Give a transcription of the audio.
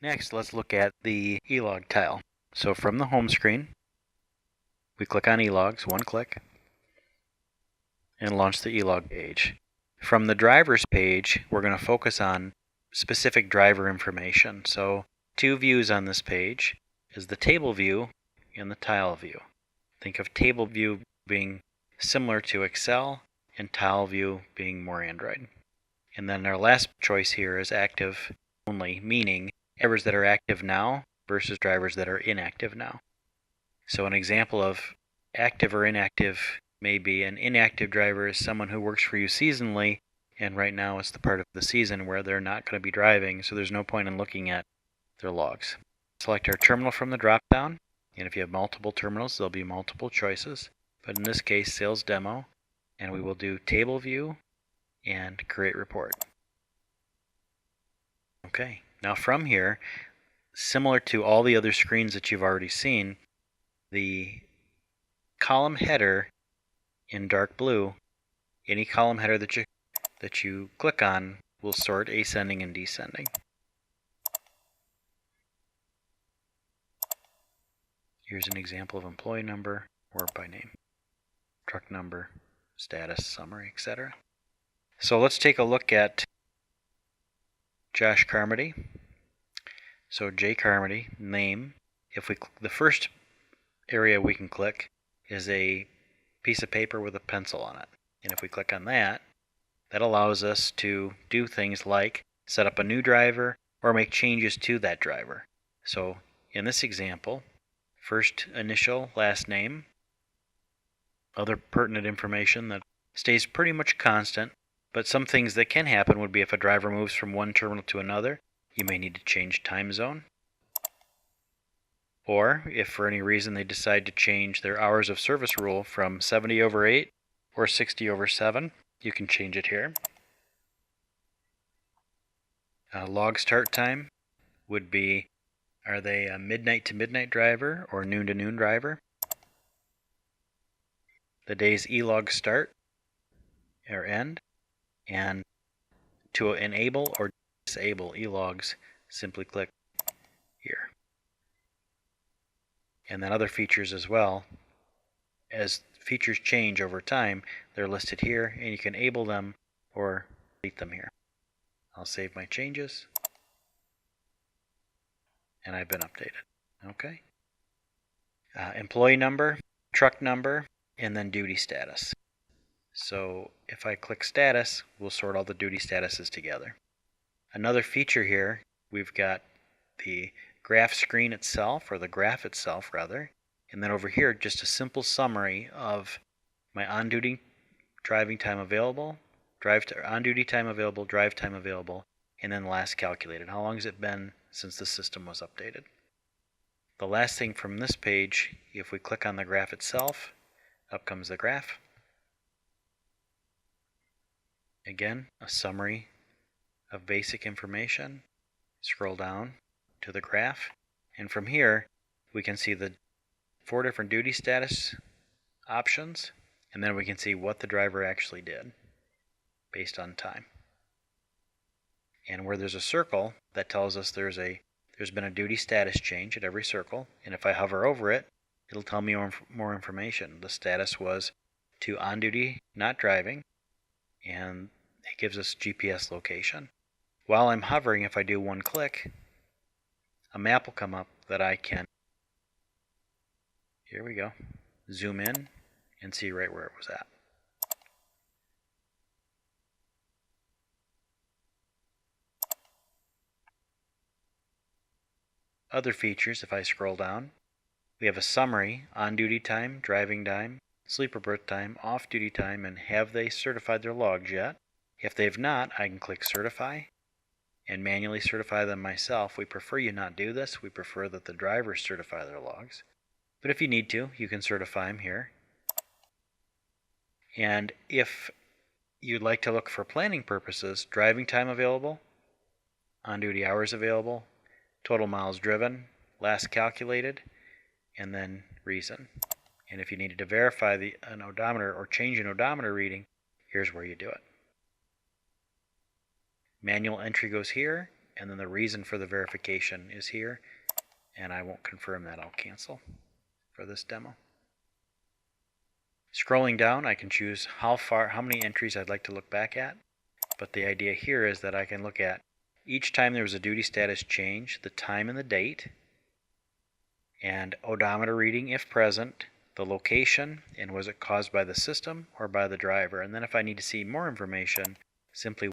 Next, let's look at the ELOG tile. So from the home screen, we click on ELOGs, one click, and launch the ELOG page. From the driver's page, we're going to focus on specific driver information. So two views on this page is the table view and the tile view. Think of table view being similar to Excel and tile view being more Android. And then our last choice here is active only, meaning drivers that are active now versus drivers that are inactive now. So an example of active or inactive may be an inactive driver is someone who works for you seasonally, and right now it's the part of the season where they're not going to be driving, so there's no point in looking at their logs. Select our terminal from the drop-down, and if you have multiple terminals, there'll be multiple choices. But in this case, sales demo, and we will do table view and create report. Okay, now from here, similar to all the other screens that you've already seen, the column header in dark blue, any column header that you click on will sort ascending and descending. Here's an example of employee number, or by name, truck number, status, summary, etc. So let's take a look at Josh Carmody. So J Carmody, name. If we the first area we can click is a piece of paper with a pencil on it. And if we click on that, that allows us to do things like set up a new driver or make changes to that driver. So in this example, first initial, last name, other pertinent information that stays pretty much constant, but some things that can happen would be if a driver moves from one terminal to another, you may need to change time zone. Or if for any reason they decide to change their hours of service rule from 70/8 or 60/7, you can change it here. Log start time would be, are they a midnight to midnight driver or noon to noon driver? The day's ELOG start or end, and to enable or disable ELOGs, simply click here. And then other features as well. As features change over time, they're listed here, and you can enable them or delete them here. I'll save my changes, and I've been updated. Okay. Employee number, truck number, and then duty status. So if I click status, we'll sort all the duty statuses together. Another feature here, we've got the graph screen itself, or the graph itself rather, and then over here just a simple summary of my on-duty driving time available, on-duty time available, drive time available, and then last calculated. How long has it been since the system was updated? The last thing from this page, if we click on the graph itself, up comes the graph. Again, a summary of basic information. Scroll down to the graph, and from here we can see the 4 different duty status options, and then we can see what the driver actually did based on time. And where there's a circle, that tells us there's been a duty status change at every circle, and if I hover over it, it'll tell me more information. The status was to on duty, not driving, and it gives us GPS location. While I'm hovering, if I do one click, a map will come up that I can, here we go, zoom in and see right where it was at. Other features, if I scroll down, we have a summary, on-duty time, driving time, sleeper berth time, off-duty time, and have they certified their logs yet? If they've not, I can click certify and manually certify them myself. We prefer you not do this. We prefer that the drivers certify their logs. But if you need to, you can certify them here. And if you'd like to look for planning purposes, driving time available, on-duty hours available, total miles driven, last calculated, and then reason. And if you needed to verify an odometer or change an odometer reading, here's where you do it. Manual entry goes here, and then the reason for the verification is here, and I won't confirm that. I'll cancel for this demo. Scrolling down, I can choose how many entries I'd like to look back at, but the idea here is that I can look at each time there was a duty status change, the time and the date, and odometer reading if present, the location, and was it caused by the system or by the driver. And then if I need to see more information, simply